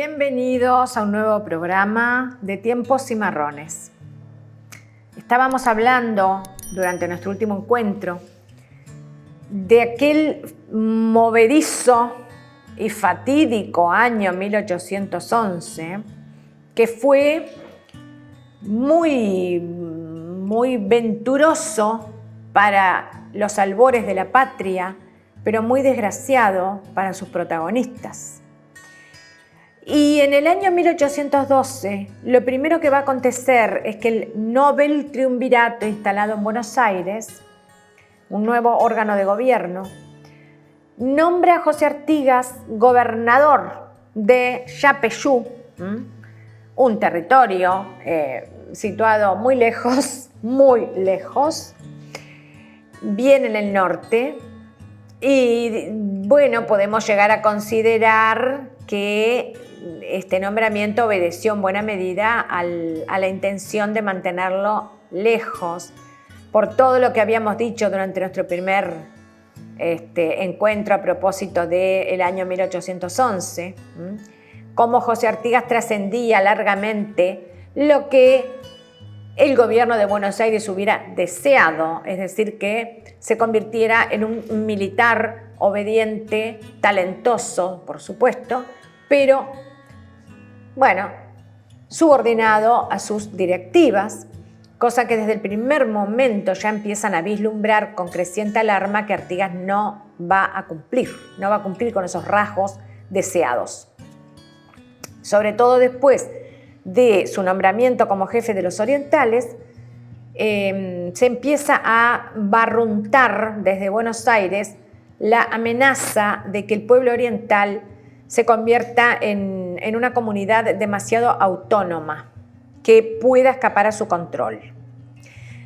Bienvenidos a un nuevo programa de Tiempos Cimarrones. Estábamos hablando durante nuestro último encuentro de aquel movedizo y fatídico año 1811 que fue muy venturoso para los albores de la patria, pero muy desgraciado para sus protagonistas. Y en el año 1812, lo primero que va a acontecer es que el Nobel Triunvirato instalado en Buenos Aires, un nuevo órgano de gobierno, nombra a José Artigas gobernador de Yapeyú, un territorio situado muy lejos, bien en el norte. Y bueno, podemos llegar a considerar que este nombramiento obedeció en buena medida a la intención de mantenerlo lejos, por todo lo que habíamos dicho durante nuestro primer encuentro a propósito del año 1811, cómo José Artigas trascendía largamente lo que el gobierno de Buenos Aires hubiera deseado, es decir, que se convirtiera en un militar obediente, talentoso, por supuesto, pero, bueno, subordinado a sus directivas, cosa que desde el primer momento ya empiezan a vislumbrar con creciente alarma que Artigas no va a cumplir con esos rasgos deseados. Sobre todo después de su nombramiento como jefe de los orientales, se empieza a barruntar desde Buenos Aires la amenaza de que el pueblo oriental se convierta en una comunidad demasiado autónoma, que pueda escapar a su control.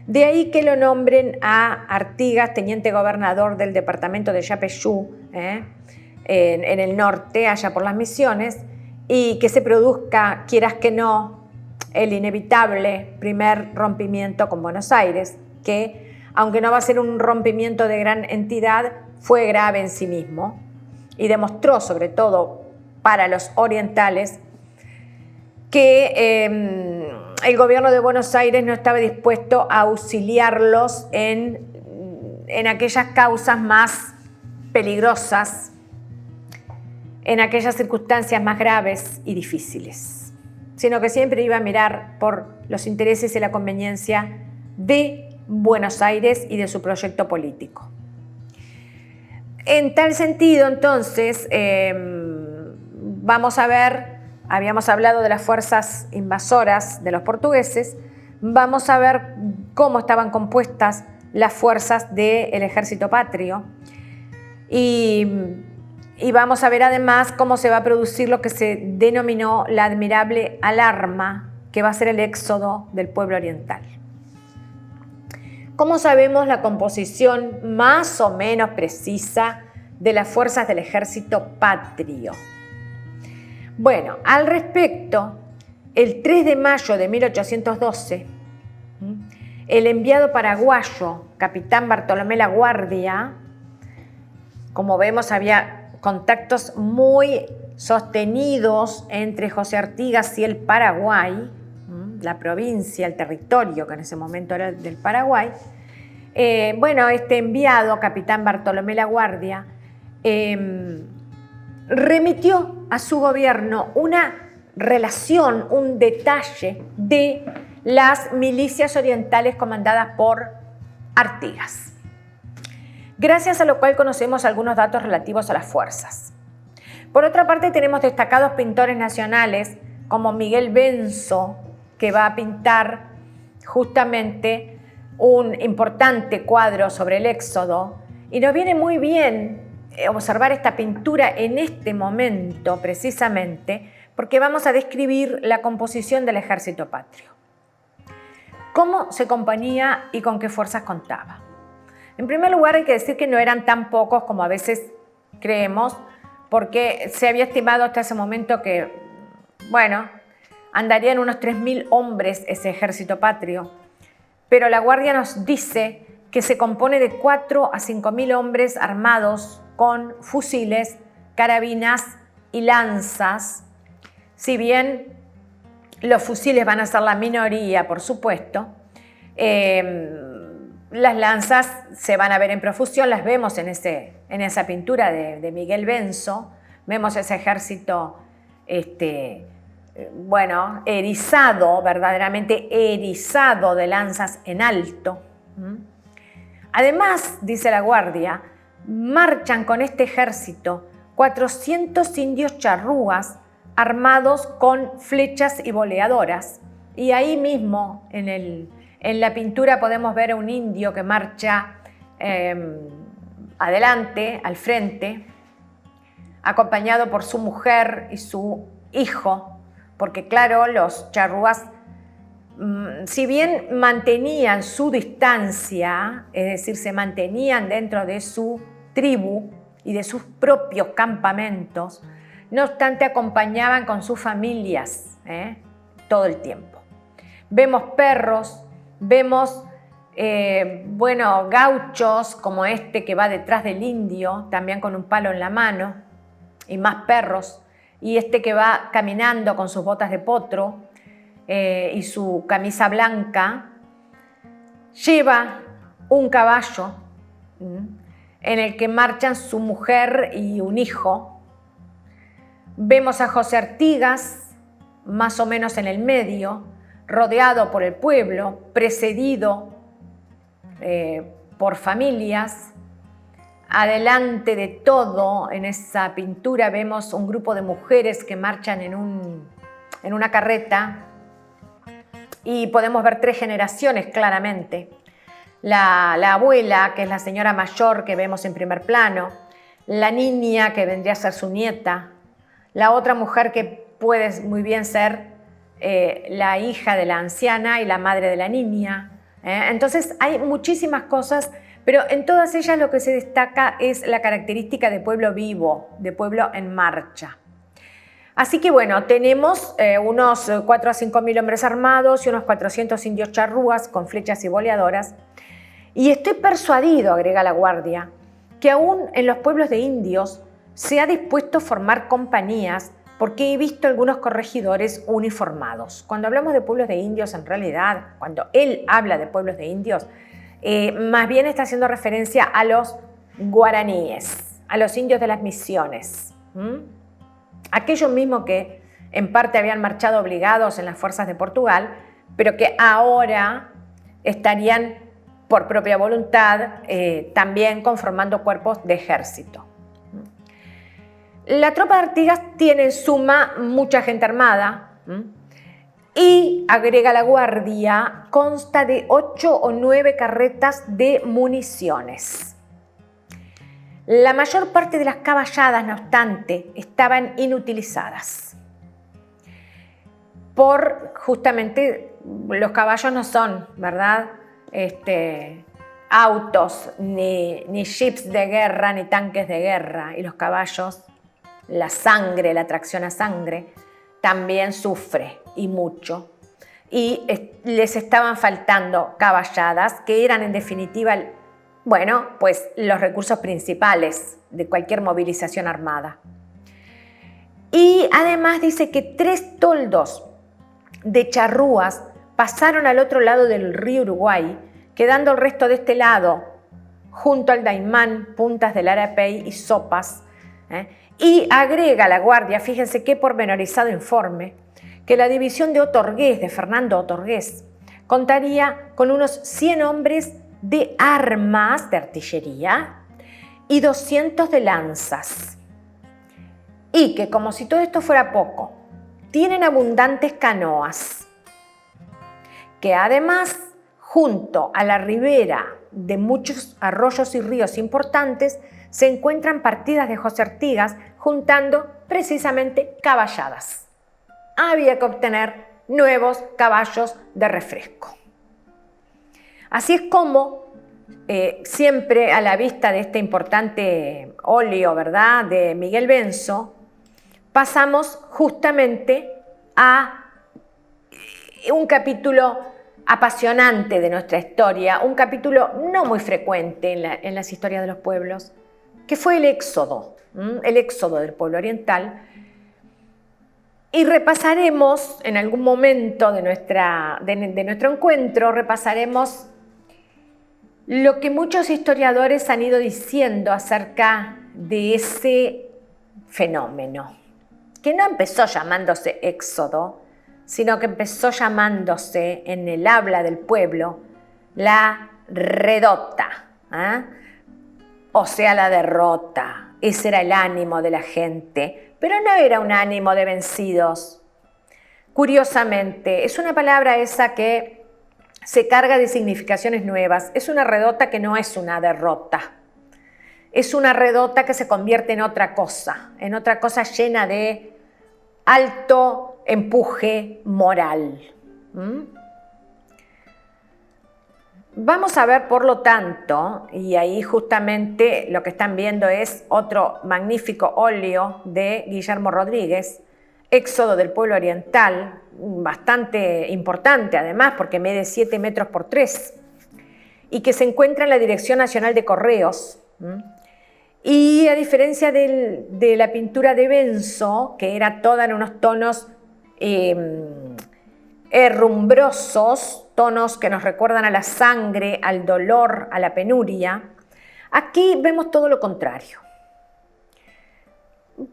De ahí que lo nombren a Artigas teniente gobernador del departamento de Yapeyú, en el norte, allá por las Misiones, y que se produzca, quieras que no, el inevitable primer rompimiento con Buenos Aires, que, aunque no va a ser un rompimiento de gran entidad, fue grave en sí mismo y demostró, sobre todo para los orientales, que el gobierno de Buenos Aires no estaba dispuesto a auxiliarlos en aquellas causas más peligrosas, en aquellas circunstancias más graves y difíciles, sino que siempre iba a mirar por los intereses y la conveniencia de Buenos Aires y de su proyecto político. En tal sentido, entonces, vamos a ver, habíamos hablado de las fuerzas invasoras de los portugueses, vamos a ver cómo estaban compuestas las fuerzas del ejército patrio y vamos a ver además cómo se va a producir lo que se denominó la admirable alarma, que va a ser el éxodo del pueblo oriental. ¿Cómo sabemos la composición más o menos precisa de las fuerzas del ejército patrio? Bueno, al respecto, el 3 de mayo de 1812, el enviado paraguayo, capitán Bartolomé La Guardia, como vemos, había contactos muy sostenidos entre José Artigas y el Paraguay, la provincia, el territorio que en ese momento era del Paraguay. Este enviado, capitán Bartolomé La Guardia, remitió a su gobierno una relación, un detalle de las milicias orientales comandadas por Artigas, gracias a lo cual conocemos algunos datos relativos a las fuerzas. Por otra parte, tenemos destacados pintores nacionales como Miguel Benzo, que va a pintar justamente un importante cuadro sobre el éxodo, y nos viene muy bien observar esta pintura en este momento precisamente porque vamos a describir la composición del ejército patrio. ¿Cómo se componía y con qué fuerzas contaba? En primer lugar, hay que decir que no eran tan pocos como a veces creemos, porque se había estimado hasta ese momento que, andarían unos 3.000 hombres ese ejército patrio, pero La Guardia nos dice que se compone de 4 a 5.000 hombres armados con fusiles, carabinas y lanzas, si bien los fusiles van a ser la minoría, por supuesto, las lanzas se van a ver en profusión, las vemos en esa pintura de Miguel Benso, vemos ese ejército erizado, verdaderamente erizado de lanzas en alto. Además, dice la Guardia, marchan con este ejército 400 indios charrúas armados con flechas y boleadoras. Y ahí mismo, en la pintura, podemos ver a un indio que marcha adelante, al frente, acompañado por su mujer y su hijo, porque claro, los charrúas, si bien mantenían su distancia, es decir, se mantenían dentro de su tribu y de sus propios campamentos, no obstante acompañaban con sus familias todo el tiempo. Vemos perros, vemos gauchos como este que va detrás del indio, también con un palo en la mano, y más perros, y este que va caminando con sus botas de potro y su camisa blanca, lleva un caballo en el que marchan su mujer y un hijo. Vemos a José Artigas, más o menos en el medio, rodeado por el pueblo, precedido por familias. Adelante de todo, en esa pintura, vemos un grupo de mujeres que marchan en una carreta y podemos ver 3 generaciones claramente. La abuela, que es la señora mayor que vemos en primer plano, la niña, que vendría a ser su nieta, la otra mujer que puede muy bien ser la hija de la anciana y la madre de la niña. Entonces hay muchísimas cosas, pero en todas ellas lo que se destaca es la característica de pueblo vivo, de pueblo en marcha. Así que bueno, tenemos unos 4 a 5 mil hombres armados y unos 400 indios charrúas con flechas y boleadoras. Y estoy persuadido, agrega la Guardia, que aún en los pueblos de indios se ha dispuesto a formar compañías, porque he visto algunos corregidores uniformados. Cuando hablamos de pueblos de indios, en realidad, cuando él habla de pueblos de indios, más bien está haciendo referencia a los guaraníes, a los indios de las misiones. Aquellos mismos que en parte habían marchado obligados en las fuerzas de Portugal, pero que ahora estarían por propia voluntad también conformando cuerpos de ejército. La tropa de Artigas tiene en suma mucha gente armada y, agrega la Guardia, consta de 8 o 9 carretas de municiones. La mayor parte de las caballadas, no obstante, estaban inutilizadas. Justamente, los caballos no son, ¿verdad?, autos, ni jeeps de guerra, ni tanques de guerra. Y los caballos, la sangre, la tracción a sangre, también sufre, y mucho. Y les estaban faltando caballadas, que eran en definitiva, pues los recursos principales de cualquier movilización armada. Y además dice que 3 toldos de charrúas pasaron al otro lado del río Uruguay, quedando el resto de este lado, junto al Daymán, Puntas del Arapey y Sopas. Y agrega la Guardia, fíjense qué pormenorizado informe, que la división de Otorgués, de Fernando Otorgués, contaría con unos 100 hombres de armas, de artillería, y 200 de lanzas. Y que, como si todo esto fuera poco, tienen abundantes canoas, que además, junto a la ribera de muchos arroyos y ríos importantes, se encuentran partidas de José Artigas juntando precisamente caballadas. Había que obtener nuevos caballos de refresco. Así es como, siempre a la vista de este importante óleo, ¿verdad?, de Miguel Benso, pasamos justamente a un capítulo apasionante de nuestra historia, un capítulo no muy frecuente en las historias de los pueblos, que fue el éxodo del pueblo oriental. Y repasaremos, en algún momento de nuestro encuentro, repasaremos lo que muchos historiadores han ido diciendo acerca de ese fenómeno, que no empezó llamándose éxodo, sino que empezó llamándose, en el habla del pueblo, la redota, o sea, la derrota. Ese era el ánimo de la gente, pero no era un ánimo de vencidos. Curiosamente, es una palabra esa que se carga de significaciones nuevas. Es una redota que no es una derrota. Es una redota que se convierte en otra cosa llena de alto empuje moral. Vamos a ver, por lo tanto, y ahí justamente lo que están viendo es otro magnífico óleo de Guillermo Rodríguez, Éxodo del pueblo oriental, bastante importante además porque mide 7 metros por 3 y que se encuentra en la Dirección Nacional de Correos. Y a diferencia de la pintura de Benzo, que era toda en unos tonos herrumbrosos, tonos que nos recuerdan a la sangre, al dolor, a la penuria, aquí vemos todo lo contrario.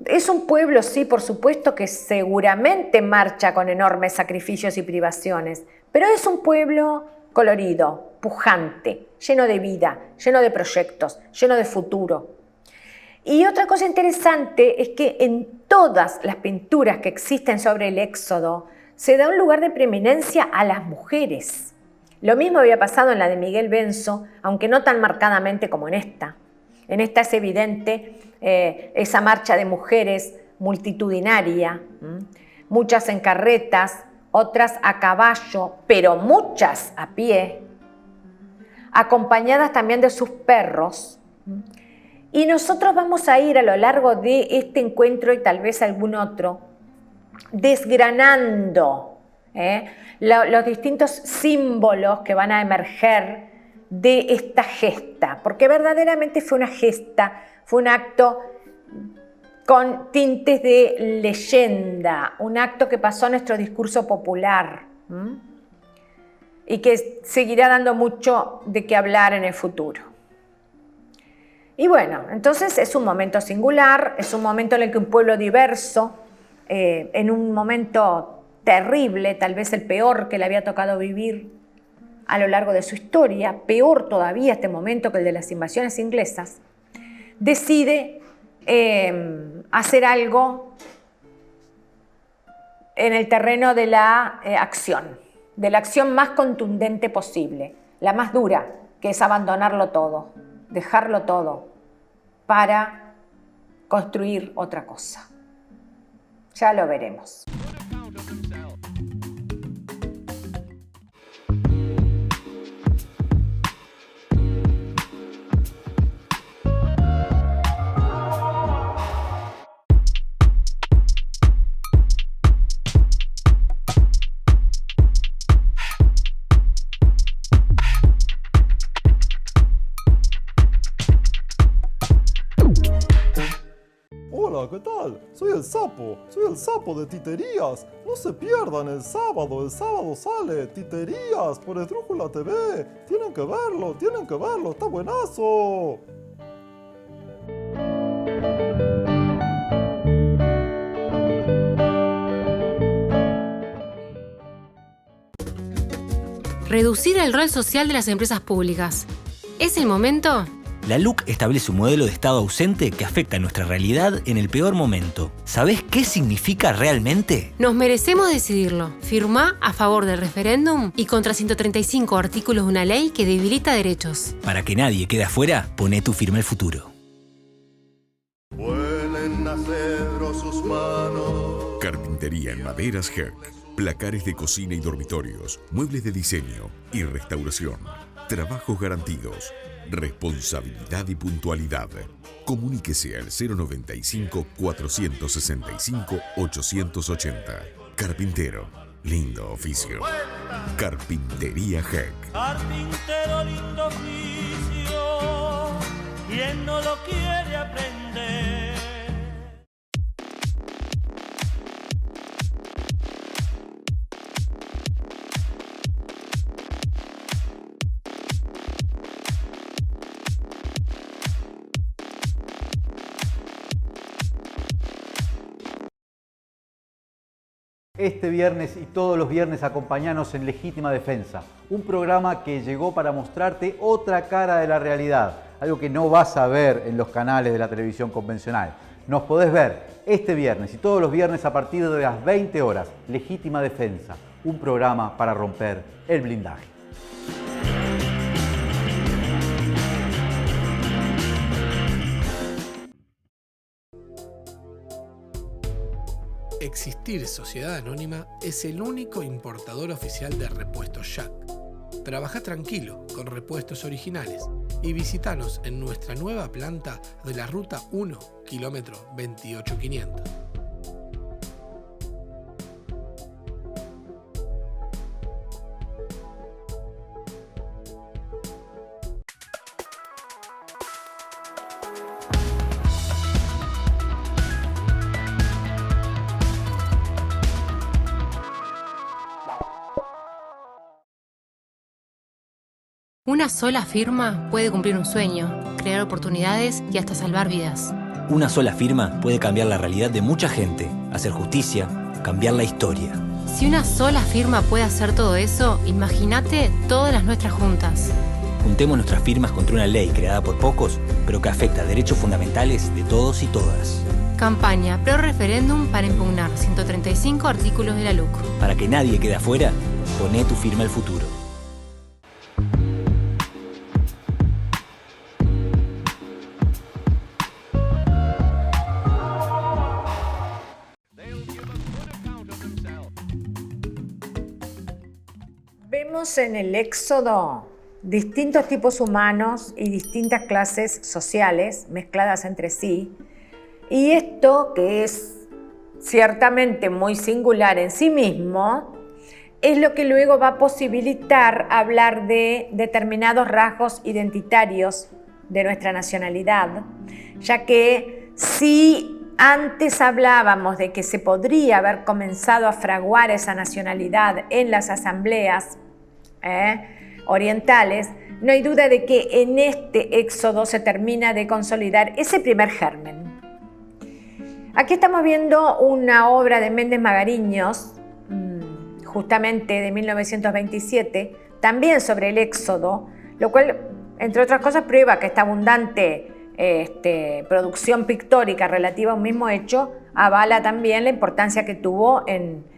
Es un pueblo, sí, por supuesto, que seguramente marcha con enormes sacrificios y privaciones, pero es un pueblo colorido, pujante, lleno de vida, lleno de proyectos, lleno de futuro. Y otra cosa interesante es que en todas las pinturas que existen sobre el Éxodo se da un lugar de preeminencia a las mujeres. Lo mismo había pasado en la de Miguel Benzo, aunque no tan marcadamente como en esta. En esta es evidente esa marcha de mujeres multitudinaria, muchas en carretas, otras a caballo, pero muchas a pie, acompañadas también de sus perros. Y nosotros vamos a ir a lo largo de este encuentro y tal vez algún otro, desgranando los distintos símbolos que van a emerger de esta gesta, porque verdaderamente fue una gesta, fue un acto con tintes de leyenda, un acto que pasó a nuestro discurso popular y que seguirá dando mucho de qué hablar en el futuro. Y bueno, entonces es un momento singular, es un momento en el que un pueblo diverso, en un momento terrible, tal vez el peor que le había tocado vivir a lo largo de su historia, peor todavía este momento que el de las invasiones inglesas, decide hacer algo en el terreno de la acción más contundente posible, la más dura, que es abandonarlo todo, dejarlo todo para construir otra cosa. Ya lo veremos. Hola, ¿qué tal? Soy el sapo de Titerías. No se pierdan el sábado sale Titerías por Esdrújula TV. Tienen que verlo, está buenazo. Reducir el rol social de las empresas públicas. ¿Es el momento? La LUC establece un modelo de Estado ausente que afecta a nuestra realidad en el peor momento. ¿Sabés qué significa realmente? Nos merecemos decidirlo. Firmá a favor del referéndum y contra 135 artículos de una ley que debilita derechos. Para que nadie quede afuera, poné tu firma al futuro. Vuelen a cedro sus manos. Carpintería en maderas Herc. Placares de cocina y dormitorios, muebles de diseño y restauración. Trabajos garantidos. Responsabilidad y puntualidad. Comuníquese al 095-465-880. Carpintero, lindo oficio. Carpintería Herc. Carpintero, lindo oficio. ¿Quién no lo quiere aprender? este viernes y todos los viernes acompañanos en Legítima Defensa, un programa que llegó para mostrarte otra cara de la realidad, algo que no vas a ver en los canales de la televisión convencional. Nos podés ver este viernes y todos los viernes a partir de las 20 horas. Legítima Defensa, un programa para romper el blindaje. Existir Sociedad Anónima es el único importador oficial de repuestos Jack. Trabaja tranquilo con repuestos originales y visítanos en nuestra nueva planta de la Ruta 1, kilómetro 28500. Una sola firma puede cumplir un sueño, crear oportunidades y hasta salvar vidas. Una sola firma puede cambiar la realidad de mucha gente, hacer justicia, cambiar la historia. Si una sola firma puede hacer todo eso, imagínate todas las nuestras juntas. Juntemos nuestras firmas contra una ley creada por pocos, pero que afecta derechos fundamentales de todos y todas. Campaña Pro Referéndum para impugnar 135 artículos de la LUC. Para que nadie quede afuera, poné tu firma al futuro. Vemos en el Éxodo distintos tipos humanos y distintas clases sociales mezcladas entre sí. Y esto, que es ciertamente muy singular en sí mismo, es lo que luego va a posibilitar hablar de determinados rasgos identitarios de nuestra nacionalidad, ya que si antes hablábamos de que se podría haber comenzado a fraguar esa nacionalidad en las asambleas orientales, no hay duda de que en este éxodo se termina de consolidar ese primer germen. Aquí estamos viendo una obra de Méndez Magariños, justamente de 1927, también sobre el éxodo, lo cual, entre otras cosas, prueba que esta abundante producción pictórica relativa a un mismo hecho avala también la importancia que tuvo en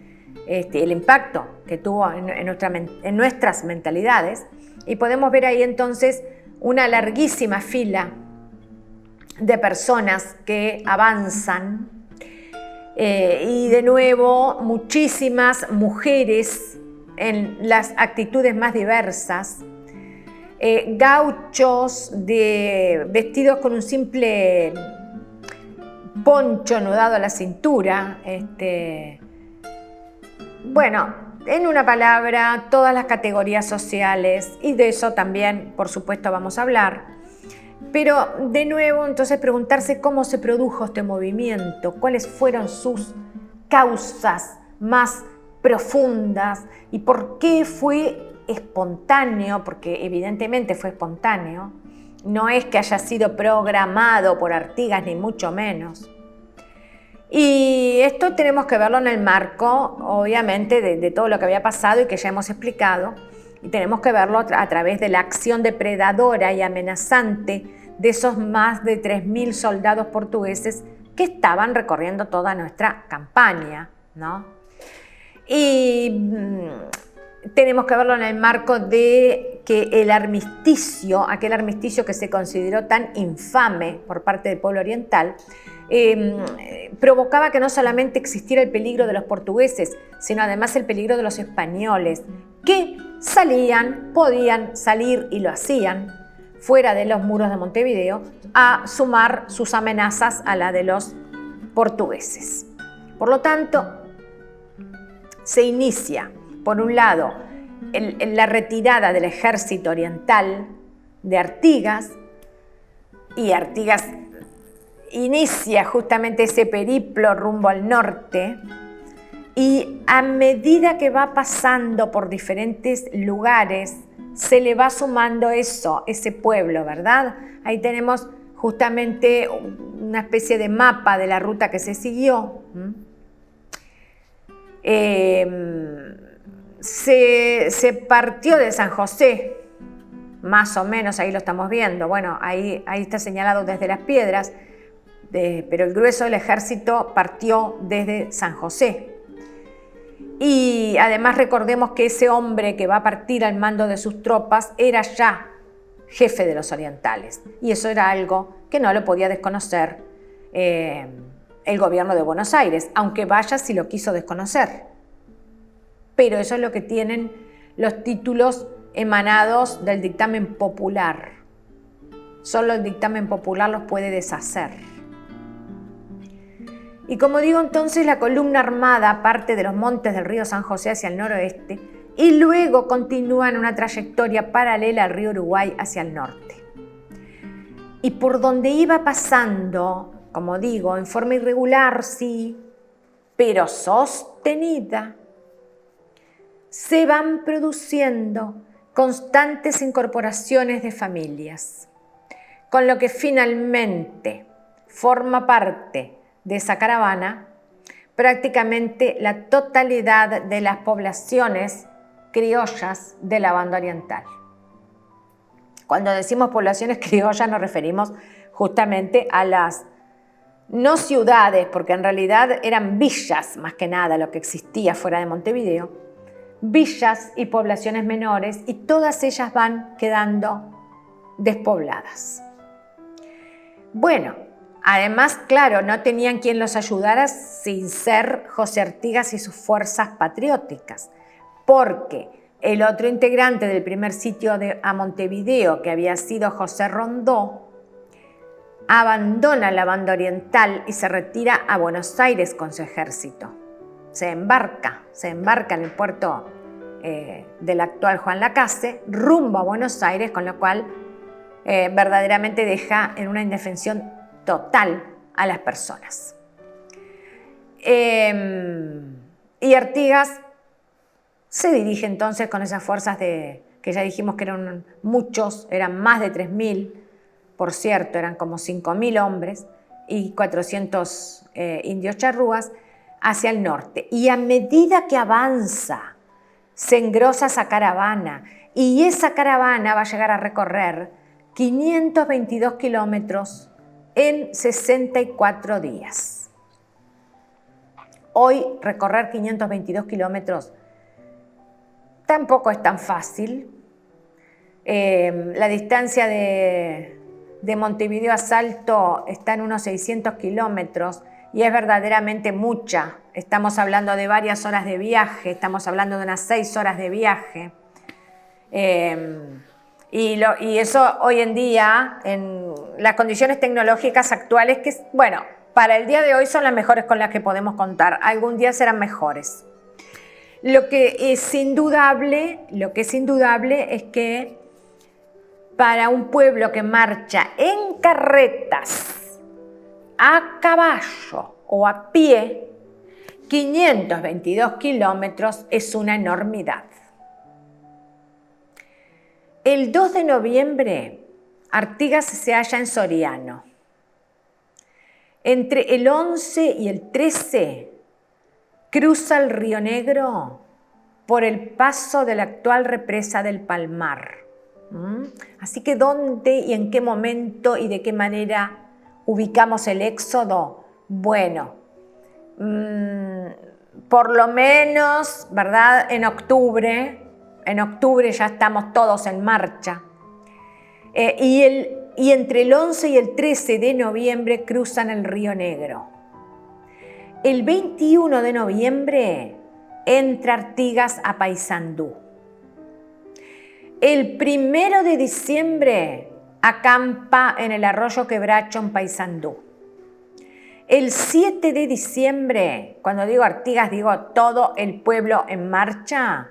el impacto que tuvo en nuestras mentalidades, y podemos ver ahí entonces una larguísima fila de personas que avanzan y de nuevo muchísimas mujeres en las actitudes más diversas, gauchos vestidos con un simple poncho anudado a la cintura, bueno, en una palabra, todas las categorías sociales, y de eso también, por supuesto, vamos a hablar. Pero, de nuevo, entonces preguntarse cómo se produjo este movimiento, cuáles fueron sus causas más profundas y por qué fue espontáneo, porque evidentemente fue espontáneo, no es que haya sido programado por Artigas, ni mucho menos. Y esto tenemos que verlo en el marco, obviamente, de todo lo que había pasado y que ya hemos explicado, y tenemos que verlo a través de la acción depredadora y amenazante de esos más de 3.000 soldados portugueses que estaban recorriendo toda nuestra campaña, ¿no? Y tenemos que verlo en el marco de que el armisticio, aquel armisticio que se consideró tan infame por parte del pueblo oriental, provocaba que no solamente existiera el peligro de los portugueses, sino además el peligro de los españoles, que podían salir y lo hacían fuera de los muros de Montevideo a sumar sus amenazas a la de los portugueses. Por lo tanto, se inicia, por un lado, la retirada del ejército oriental de Artigas, y Artigas inicia justamente ese periplo rumbo al norte, y a medida que va pasando por diferentes lugares, se le va sumando ese pueblo, ¿verdad? Ahí tenemos justamente una especie de mapa de la ruta que se siguió. Se partió de San José, más o menos, ahí lo estamos viendo. Bueno, ahí está señalado desde Las Piedras, pero el grueso del ejército partió desde San José. Y además recordemos que ese hombre que va a partir al mando de sus tropas era ya jefe de los orientales. Y eso era algo que no lo podía desconocer el gobierno de Buenos Aires, aunque vaya si lo quiso desconocer. Pero eso es lo que tienen los títulos emanados del dictamen popular. Solo el dictamen popular los puede deshacer. Y como digo, entonces la columna armada parte de los montes del río San José hacia el noroeste y luego continúa en una trayectoria paralela al río Uruguay hacia el norte. Y por donde iba pasando, como digo, en forma irregular, sí, pero sostenida, se van produciendo constantes incorporaciones de familias, con lo que finalmente forma parte de esa caravana prácticamente la totalidad de las poblaciones criollas de la banda oriental. Cuando decimos poblaciones criollas nos referimos justamente a las no ciudades, porque en realidad eran villas más que nada lo que existía fuera de Montevideo, villas y poblaciones menores, y todas ellas van quedando despobladas. Bueno, además, claro, no tenían quien los ayudara sin ser José Artigas y sus fuerzas patrióticas, porque el otro integrante del primer sitio a Montevideo, que había sido José Rondó, abandona la banda oriental y se retira a Buenos Aires con su ejército. Se embarca en el puerto del actual Juan Lacase, rumbo a Buenos Aires, con lo cual verdaderamente deja en una indefensión total a las personas. Y Artigas se dirige entonces con esas fuerzas que ya dijimos que eran muchos, eran más de 3.000, por cierto, eran como 5.000 hombres y 400 indios charrúas, hacia el norte. Y a medida que avanza, se engrosa esa caravana, y esa caravana va a llegar a recorrer 522 kilómetros en 64 días. Hoy recorrer 522 kilómetros tampoco es tan fácil. La distancia de Montevideo a Salto está en unos 600 kilómetros y es verdaderamente mucha. Estamos hablando de varias horas de viaje, estamos hablando de unas 6 horas de viaje. Y eso hoy en día, en las condiciones tecnológicas actuales, que bueno, para el día de hoy son las mejores con las que podemos contar. Algún día serán mejores. Lo que es indudable es que para un pueblo que marcha en carretas, a caballo o a pie, 522 kilómetros es una enormidad. El 2 de noviembre, Artigas se halla en Soriano. Entre el 11 y el 13, cruza el Río Negro por el paso de la actual represa del Palmar. Así que ¿dónde y en qué momento y de qué manera ubicamos el éxodo? Bueno, por lo menos, ¿verdad? En octubre ya estamos todos en marcha. Y entre el 11 y el 13 de noviembre cruzan el Río Negro. El 21 de noviembre entra Artigas a Paysandú. El 1 de diciembre acampa en el arroyo Quebracho en Paysandú. El 7 de diciembre, cuando digo Artigas, digo todo el pueblo en marcha,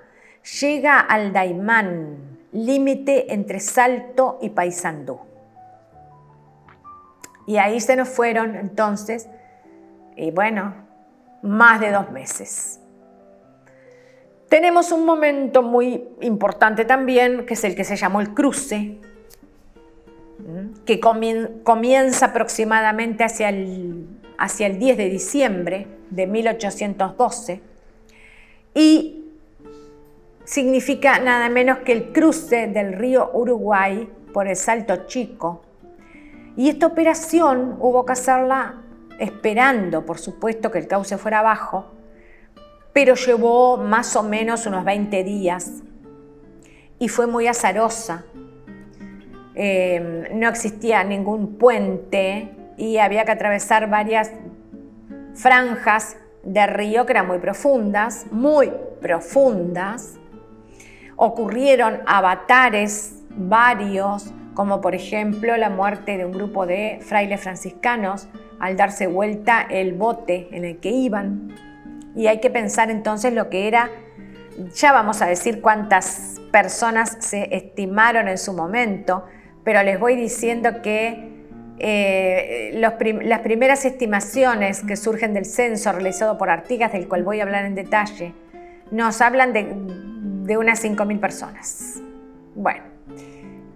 llega al Daymán, límite entre Salto y Paysandú. Y ahí se nos fueron entonces, y bueno, más de 2 meses. Tenemos un momento muy importante también, que es el que se llamó el cruce, que comienza aproximadamente hacia el 10 de diciembre de 1812, y significa nada menos que el cruce del río Uruguay por el Salto Chico. Y esta operación hubo que hacerla esperando, por supuesto, que el cauce fuera bajo, pero llevó más o menos unos 20 días y fue muy azarosa. No existía ningún puente y había que atravesar varias franjas de río que eran muy profundas, Ocurrieron avatares varios, como por ejemplo la muerte de un grupo de frailes franciscanos al darse vuelta el bote en el que iban. Y hay que pensar entonces lo que era, ya vamos a decir cuántas personas se estimaron en su momento, pero les voy diciendo que las primeras estimaciones que surgen del censo realizado por Artigas, del cual voy a hablar en detalle, nos hablan de unas 5.000 personas. Bueno,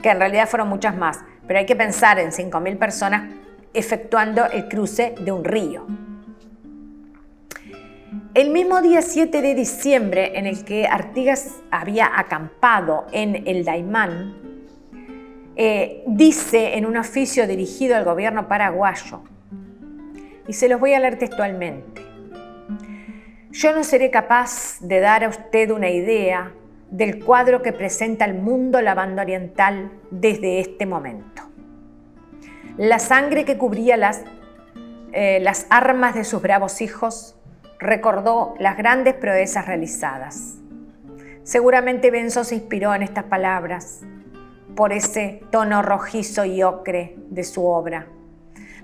que en realidad fueron muchas más, pero hay que pensar en 5.000 personas efectuando el cruce de un río. El mismo día 7 de diciembre en el que Artigas había acampado en el Daymán, dice en un oficio dirigido al gobierno paraguayo, y se los voy a leer textualmente: yo no seré capaz de dar a usted una idea del cuadro que presenta el mundo la banda oriental desde este momento. La sangre que cubría las armas de sus bravos hijos recordó las grandes proezas realizadas. Seguramente Benzo se inspiró en estas palabras por ese tono rojizo y ocre de su obra.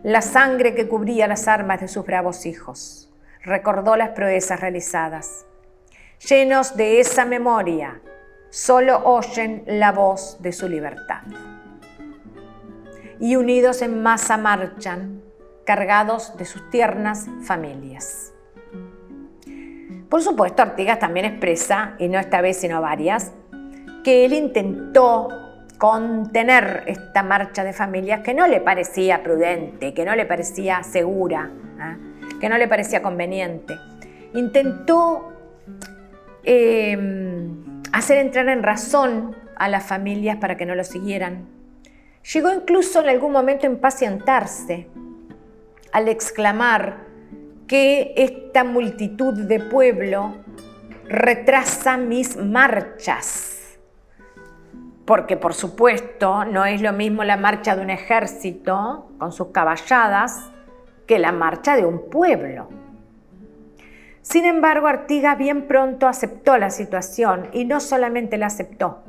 La sangre que cubría las armas de sus bravos hijos recordó las proezas realizadas. Llenos de esa memoria, solo oyen la voz de su libertad. Y unidos en masa marchan, cargados de sus tiernas familias. Por supuesto, Artigas también expresa, y no esta vez sino varias, que él intentó contener esta marcha de familias que no le parecía prudente, que no le parecía segura, que no le parecía conveniente. Intentó hacer entrar en razón a las familias para que no lo siguieran. Llegó incluso en algún momento a impacientarse al exclamar que esta multitud de pueblo retrasa mis marchas. Porque, por supuesto, no es lo mismo la marcha de un ejército con sus caballadas que la marcha de un pueblo. Sin embargo, Artigas bien pronto aceptó la situación y no solamente la aceptó,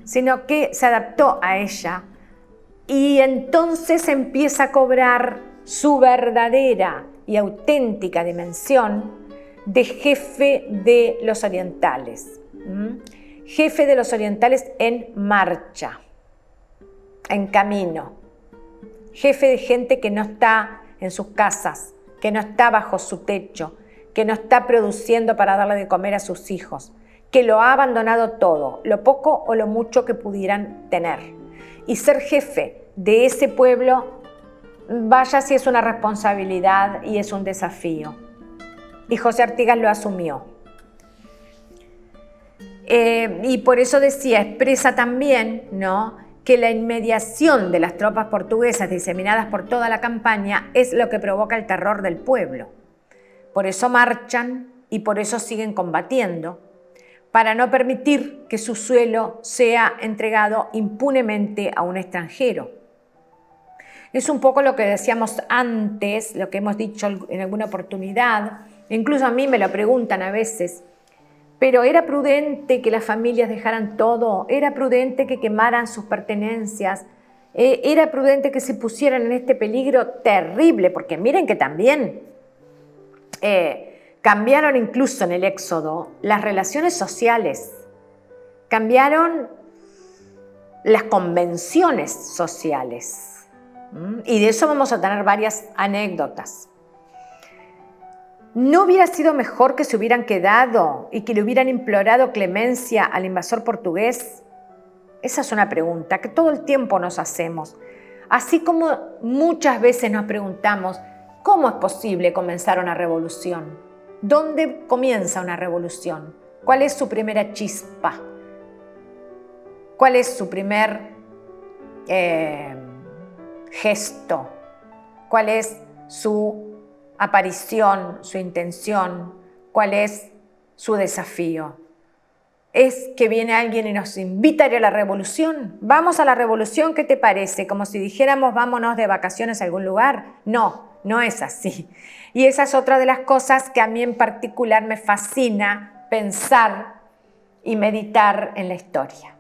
sino que se adaptó a ella y entonces empieza a cobrar su verdadera y auténtica dimensión de jefe de los orientales. Jefe de los orientales en marcha, en camino. Jefe de gente que no está en sus casas, que no está bajo su techo, que no está produciendo para darle de comer a sus hijos, que lo ha abandonado todo, lo poco o lo mucho que pudieran tener. Y ser jefe de ese pueblo, vaya si es una responsabilidad y es un desafío. Y José Artigas lo asumió. Y por eso decía, expresa también, ¿no?, que la inmediación de las tropas portuguesas diseminadas por toda la campaña es lo que provoca el terror del pueblo. Por eso marchan y por eso siguen combatiendo, para no permitir que su suelo sea entregado impunemente a un extranjero. Es un poco lo que decíamos antes, lo que hemos dicho en alguna oportunidad, incluso a mí me lo preguntan a veces, pero ¿era prudente que las familias dejaran todo? ¿Era prudente que quemaran sus pertenencias? ¿Era prudente que se pusieran en este peligro terrible? Porque miren que también cambiaron incluso en el Éxodo las relaciones sociales, cambiaron las convenciones sociales. Y de eso vamos a tener varias anécdotas. ¿No hubiera sido mejor que se hubieran quedado y que le hubieran implorado clemencia al invasor portugués? Esa es una pregunta que todo el tiempo nos hacemos. Así como muchas veces nos preguntamos, ¿cómo es posible comenzar una revolución? ¿Dónde comienza una revolución? ¿Cuál es su primera chispa? ¿Cuál es su primer gesto? ¿Cuál es su aparición, su intención? ¿Cuál es su desafío? ¿Es que viene alguien y nos invita a ir a la revolución? ¿Vamos a la revolución? ¿Qué te parece? Como si dijéramos vámonos de vacaciones a algún lugar. No, no es así. Y esa es otra de las cosas que a mí en particular me fascina pensar y meditar en la historia.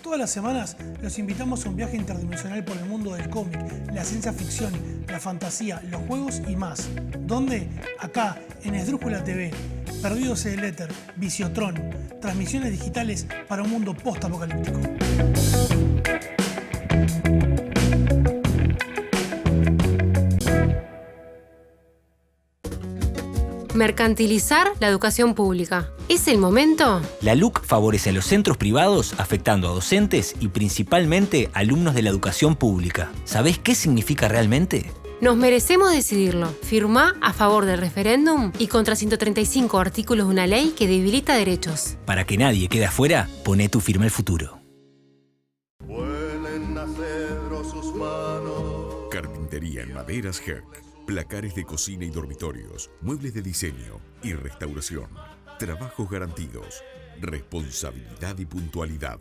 Todas las semanas los invitamos a un viaje interdimensional por el mundo del cómic, la ciencia ficción, la fantasía, los juegos y más. ¿Dónde? Acá, en Esdrújula TV, Perdidos en el Éter, Visiotron, transmisiones digitales para un mundo post-apocalíptico. Mercantilizar la educación pública. ¿Es el momento? La LUC favorece a los centros privados afectando a docentes y principalmente alumnos de la educación pública. ¿Sabés qué significa realmente? Nos merecemos decidirlo. Firmá a favor del referéndum y contra 135 artículos de una ley que debilita derechos. Para que nadie quede afuera, poné tu firma al futuro. Vuelen a cedro sus manos. Carpintería en maderas Herc. Placares de cocina y dormitorios, muebles de diseño y restauración. Trabajos garantidos, responsabilidad y puntualidad.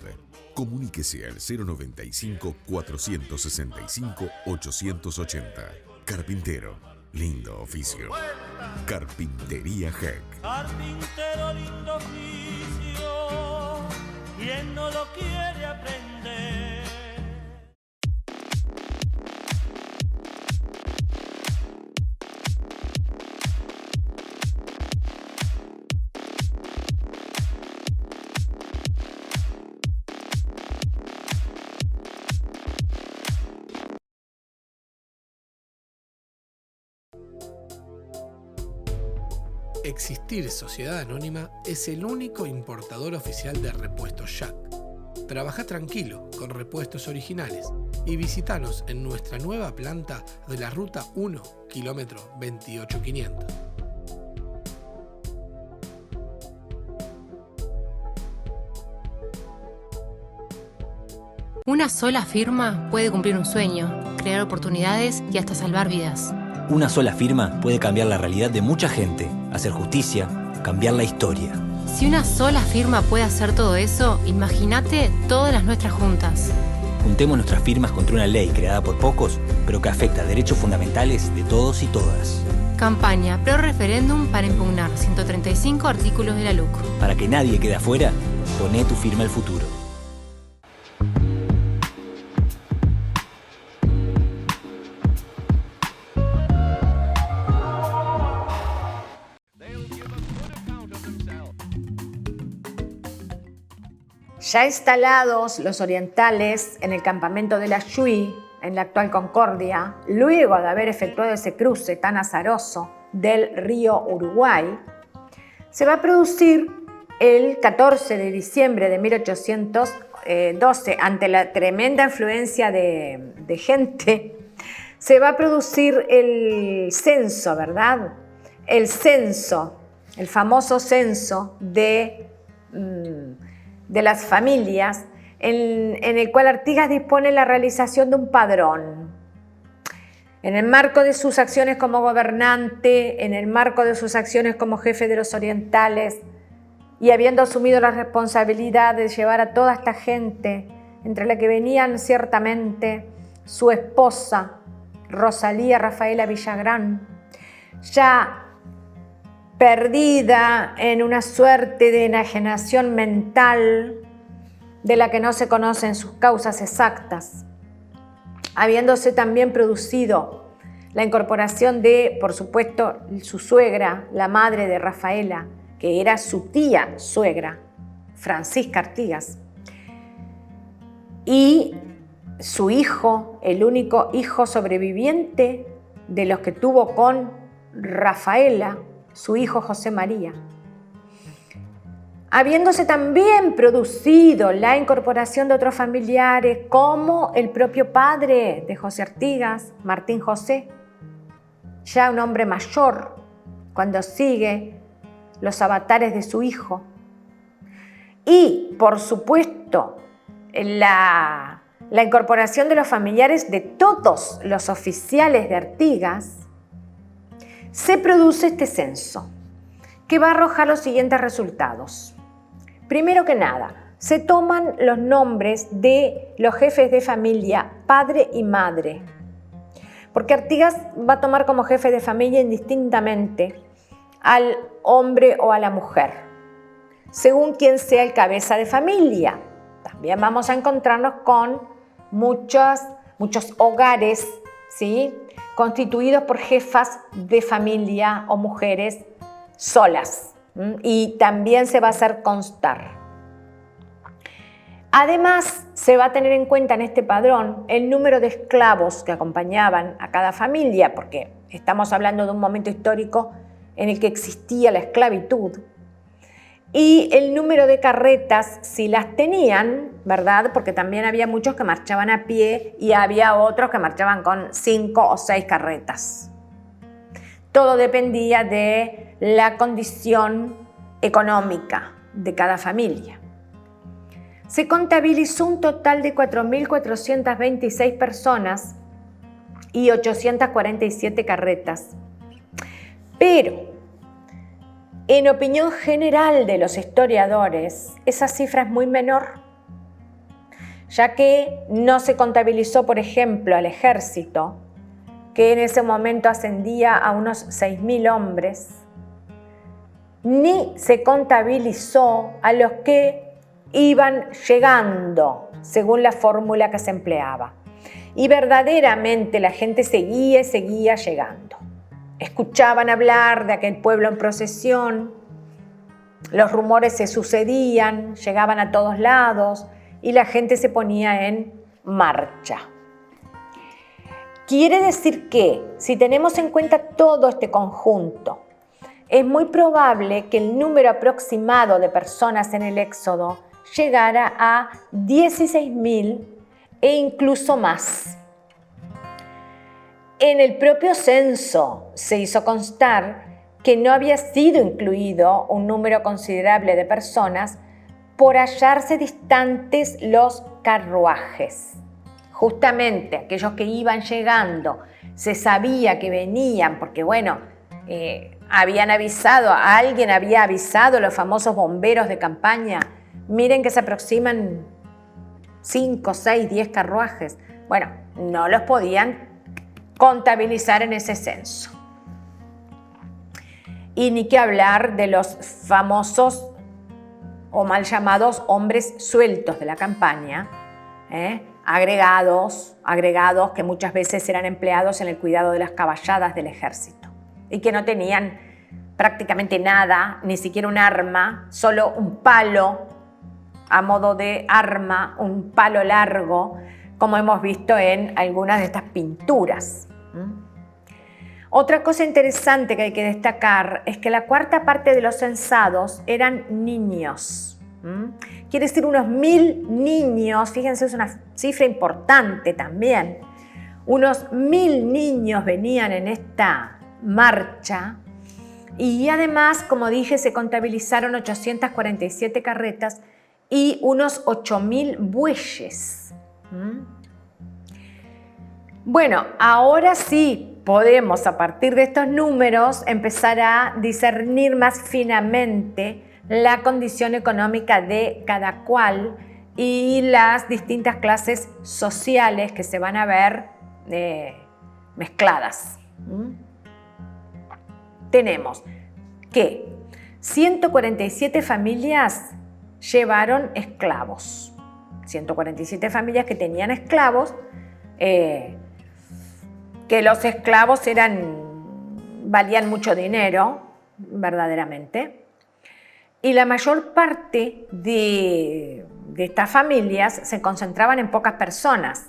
Comuníquese al 095-465-880. Carpintero, lindo oficio. Carpintería Herc. Carpintero, lindo oficio, ¿quién no lo quiere aprender? Existir Sociedad Anónima es el único importador oficial de repuestos Jack. Trabaja tranquilo con repuestos originales y visítanos en nuestra nueva planta de la Ruta 1, kilómetro 28500. Una sola firma puede cumplir un sueño, crear oportunidades y hasta salvar vidas. Una sola firma puede cambiar la realidad de mucha gente, hacer justicia, cambiar la historia. Si una sola firma puede hacer todo eso, imagínate todas las nuestras juntas. Juntemos nuestras firmas contra una ley creada por pocos, pero que afecta derechos fundamentales de todos y todas. Campaña Pro Referéndum para impugnar 135 artículos de la LUC. Para que nadie quede afuera, poné tu firma al futuro. Ya instalados los orientales en el campamento de la Yui, en la actual Concordia, luego de haber efectuado ese cruce tan azaroso del río Uruguay, se va a producir el 14 de diciembre de 1812, ante la tremenda influencia de gente, se va a producir el censo, ¿verdad? El censo, el famoso censo de las familias, en el cual Artigas dispone la realización de un padrón. En el marco de sus acciones como gobernante, en el marco de sus acciones como jefe de los orientales, y habiendo asumido la responsabilidad de llevar a toda esta gente, entre la que venían ciertamente su esposa, Rosalía Rafaela Villagrán, ya perdida en una suerte de enajenación mental de la que no se conocen sus causas exactas. habiéndose también producido la incorporación de, por supuesto, su suegra, la madre de Rafaela, que era su tía suegra, Francisca Artigas, y su hijo, el único hijo sobreviviente de los que tuvo con Rafaela, su hijo José María. Habiéndose también producido la incorporación de otros familiares, como el propio padre de José Artigas, Martín José, ya un hombre mayor, cuando sigue los avatares de su hijo. Y, por supuesto, la incorporación de los familiares de todos los oficiales de Artigas, se produce este censo, que va a arrojar los siguientes resultados. Primero que nada, se toman los nombres de los jefes de familia, padre y madre, porque Artigas va a tomar como jefe de familia indistintamente al hombre o a la mujer, según quien sea el cabeza de familia. También vamos a encontrarnos con muchos hogares, ¿sí?, constituidos por jefas de familia o mujeres solas, y también se va a hacer constar. Además, se va a tener en cuenta en este padrón el número de esclavos que acompañaban a cada familia, porque estamos hablando de un momento histórico en el que existía la esclavitud, y el número de carretas, si las tenían, ¿verdad? Porque también había muchos que marchaban a pie y había otros que marchaban con 5 o 6 carretas. Todo dependía de la condición económica de cada familia. Se contabilizó un total de 4.426 personas y 847 carretas. Pero, en opinión general de los historiadores, esa cifra es muy menor, ya que no se contabilizó, por ejemplo, al ejército, que en ese momento ascendía a unos 6.000 hombres, ni se contabilizó a los que iban llegando, según la fórmula que se empleaba. Y verdaderamente la gente seguía llegando. Escuchaban hablar de aquel pueblo en procesión, los rumores se sucedían, llegaban a todos lados y la gente se ponía en marcha. Quiere decir que, si tenemos en cuenta todo este conjunto, es muy probable que el número aproximado de personas en el éxodo llegara a 16.000 e incluso más. En el propio censo se hizo constar que no había sido incluido un número considerable de personas por hallarse distantes los carruajes. Justamente aquellos que iban llegando, se sabía que venían, porque bueno, alguien había avisado, los famosos bomberos de campaña, miren que se aproximan 5, 6, 10 carruajes. Bueno, no los podían contabilizar en ese censo. Y ni que hablar de los famosos o mal llamados hombres sueltos de la campaña, agregados que muchas veces eran empleados en el cuidado de las caballadas del ejército y que no tenían prácticamente nada, ni siquiera un arma, solo un palo a modo de arma, un palo largo, como hemos visto en algunas de estas pinturas. Otra cosa interesante que hay que destacar es que la cuarta parte de los censados eran niños. Quiere decir unos 1.000 niños, fíjense, es una cifra importante también. Unos 1.000 niños venían en esta marcha y además, como dije, se contabilizaron 847 carretas y unos 8.000 bueyes. Bueno, ahora sí podemos, a partir de estos números, empezar a discernir más finamente la condición económica de cada cual y las distintas clases sociales que se van a ver mezcladas. Tenemos que 147 familias llevaron esclavos. 147 familias que tenían esclavos que los esclavos valían mucho dinero, verdaderamente, y la mayor parte de estas familias se concentraban en pocas personas.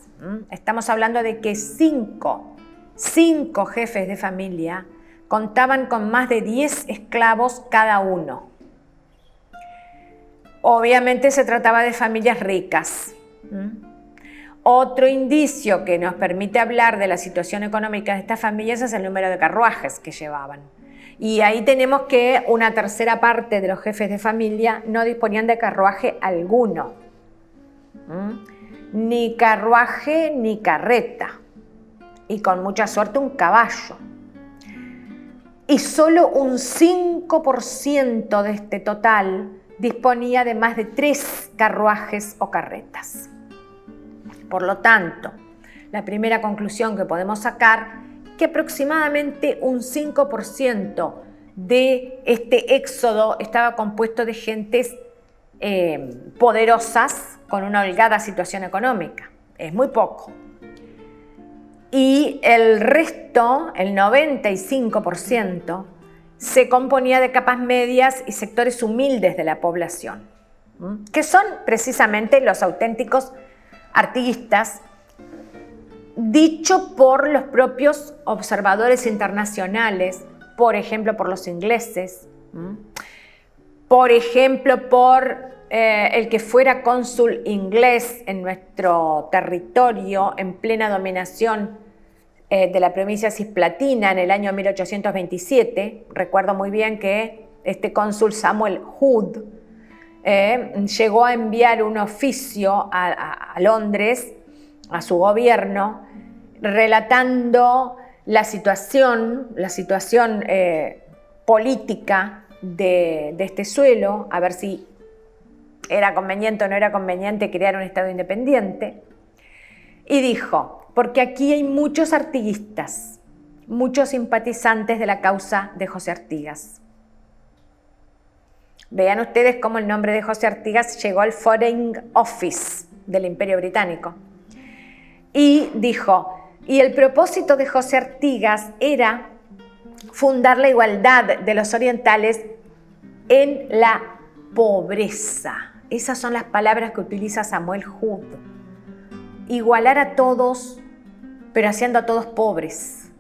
Estamos hablando de que cinco jefes de familia contaban con más de 10 esclavos cada uno. Obviamente se trataba de familias ricas. Otro indicio que nos permite hablar de la situación económica de estas familias es el número de carruajes que llevaban. Y ahí tenemos que una tercera parte de los jefes de familia no disponían de carruaje alguno. Ni carruaje ni carreta. Y con mucha suerte un caballo. Y solo un 5% de este total disponía de más de 3 carruajes o carretas. Por lo tanto, la primera conclusión que podemos sacar que aproximadamente un 5% de este éxodo estaba compuesto de gentes poderosas con una holgada situación económica. Es muy poco. Y el resto, el 95%, se componía de capas medias y sectores humildes de la población, que son precisamente los auténticos artiguistas, dicho por los propios observadores internacionales, por ejemplo por los ingleses, por ejemplo por el que fuera cónsul inglés en nuestro territorio en plena dominación de la provincia cisplatina en el año 1827. Recuerdo muy bien que este cónsul Samuel Hood llegó a enviar un oficio a Londres, a su gobierno, relatando la situación política de este suelo, a ver si era conveniente o no era conveniente crear un Estado independiente. Y dijo, porque aquí hay muchos artiguistas, muchos simpatizantes de la causa de José Artigas. Vean ustedes cómo el nombre de José Artigas llegó al Foreign Office del Imperio Británico. Y dijo, y el propósito de José Artigas era fundar la igualdad de los orientales en la pobreza. Esas son las palabras que utiliza Samuel Hood. Igualar a todos, pero haciendo a todos pobres.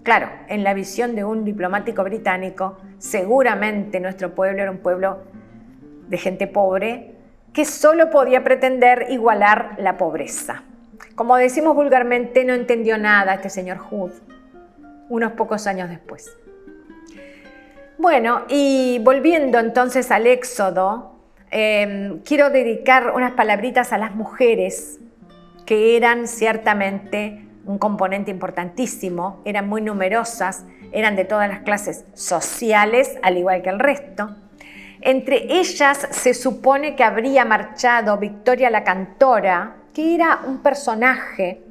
Claro, en la visión de un diplomático británico, seguramente nuestro pueblo era un pueblo de gente pobre que solo podía pretender igualar la pobreza. Como decimos vulgarmente, no entendió nada este señor Hood, unos pocos años después. Bueno, y volviendo entonces al Éxodo, quiero dedicar unas palabritas a las mujeres, que eran ciertamente un componente importantísimo, eran muy numerosas, eran de todas las clases sociales, al igual que el resto. Entre ellas se supone que habría marchado Victoria la Cantora, que era un personaje,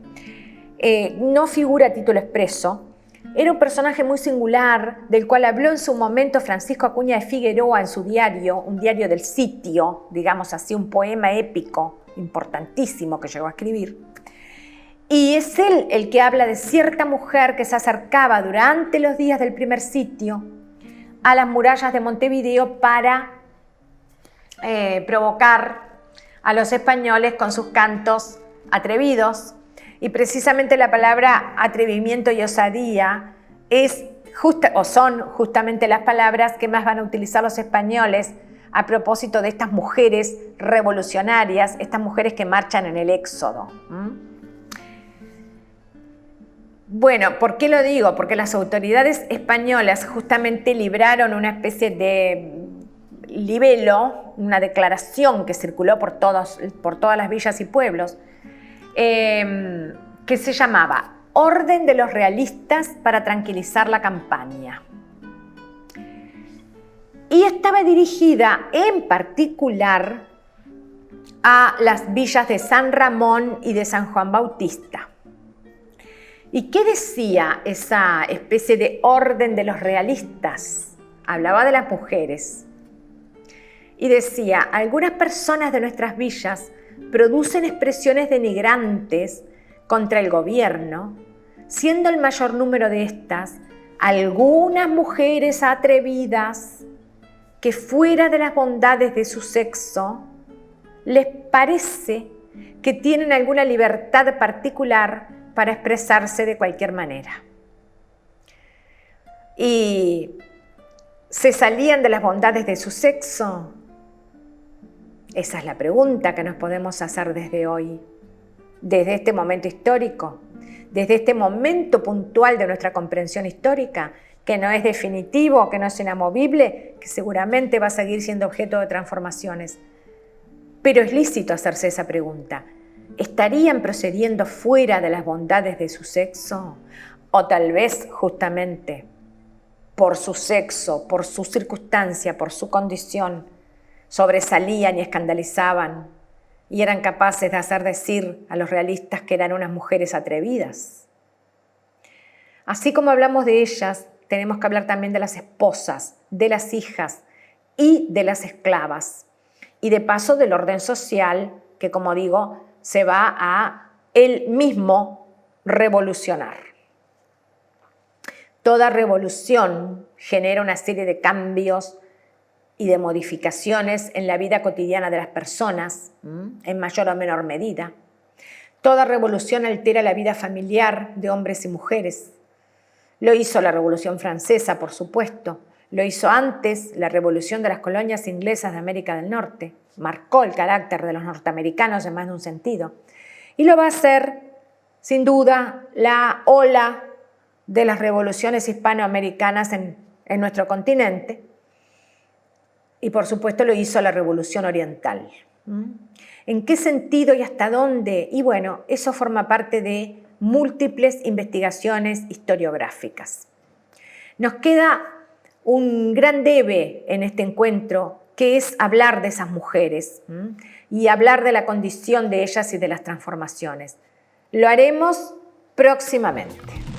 no figura a título expreso, era un personaje muy singular, del cual habló en su momento Francisco Acuña de Figueroa en su diario, un diario del sitio, digamos así, un poema épico importantísimo que llegó a escribir. Y es él el que habla de cierta mujer que se acercaba durante los días del primer sitio a las murallas de Montevideo para provocar a los españoles con sus cantos atrevidos. Y precisamente la palabra atrevimiento y osadía son justamente las palabras que más van a utilizar los españoles a propósito de estas mujeres revolucionarias, estas mujeres que marchan en el Éxodo. Bueno, ¿por qué lo digo? Porque las autoridades españolas justamente libraron una especie de libelo, una declaración que circuló por todas las villas y pueblos, que se llamaba Orden de los Realistas para tranquilizar la campaña. Y estaba dirigida en particular a las villas de San Ramón y de San Juan Bautista. ¿Y qué decía esa especie de orden de los realistas? Hablaba de las mujeres. Y decía, algunas personas de nuestras villas producen expresiones denigrantes contra el gobierno, siendo el mayor número de estas algunas mujeres atrevidas que fuera de las bondades de su sexo les parece que tienen alguna libertad particular para expresarse de cualquier manera. Y se salían de las bondades de su sexo. Esa es la pregunta que nos podemos hacer desde hoy, desde este momento histórico, desde este momento puntual de nuestra comprensión histórica, que no es definitivo, que no es inamovible, que seguramente va a seguir siendo objeto de transformaciones. Pero es lícito hacerse esa pregunta. ¿Estarían procediendo fuera de las bondades de su sexo? O tal vez justamente por su sexo, por su circunstancia, por su condición, sobresalían y escandalizaban y eran capaces de hacer decir a los realistas que eran unas mujeres atrevidas. Así como hablamos de ellas, tenemos que hablar también de las esposas, de las hijas y de las esclavas. Y de paso del orden social que, como digo, se va a él mismo revolucionar. Toda revolución genera una serie de cambios y de modificaciones en la vida cotidiana de las personas, en mayor o menor medida. Toda revolución altera la vida familiar de hombres y mujeres. Lo hizo la Revolución Francesa, por supuesto. Lo hizo antes la Revolución de las colonias inglesas de América del Norte. Marcó el carácter de los norteamericanos en más de un sentido. Y lo va a hacer, sin duda, la ola de las revoluciones hispanoamericanas en nuestro continente. Y por supuesto lo hizo la Revolución Oriental. ¿En qué sentido y hasta dónde? Y bueno, eso forma parte de múltiples investigaciones historiográficas. Nos queda un gran debe en este encuentro, que es hablar de esas mujeres y hablar de la condición de ellas y de las transformaciones. Lo haremos próximamente.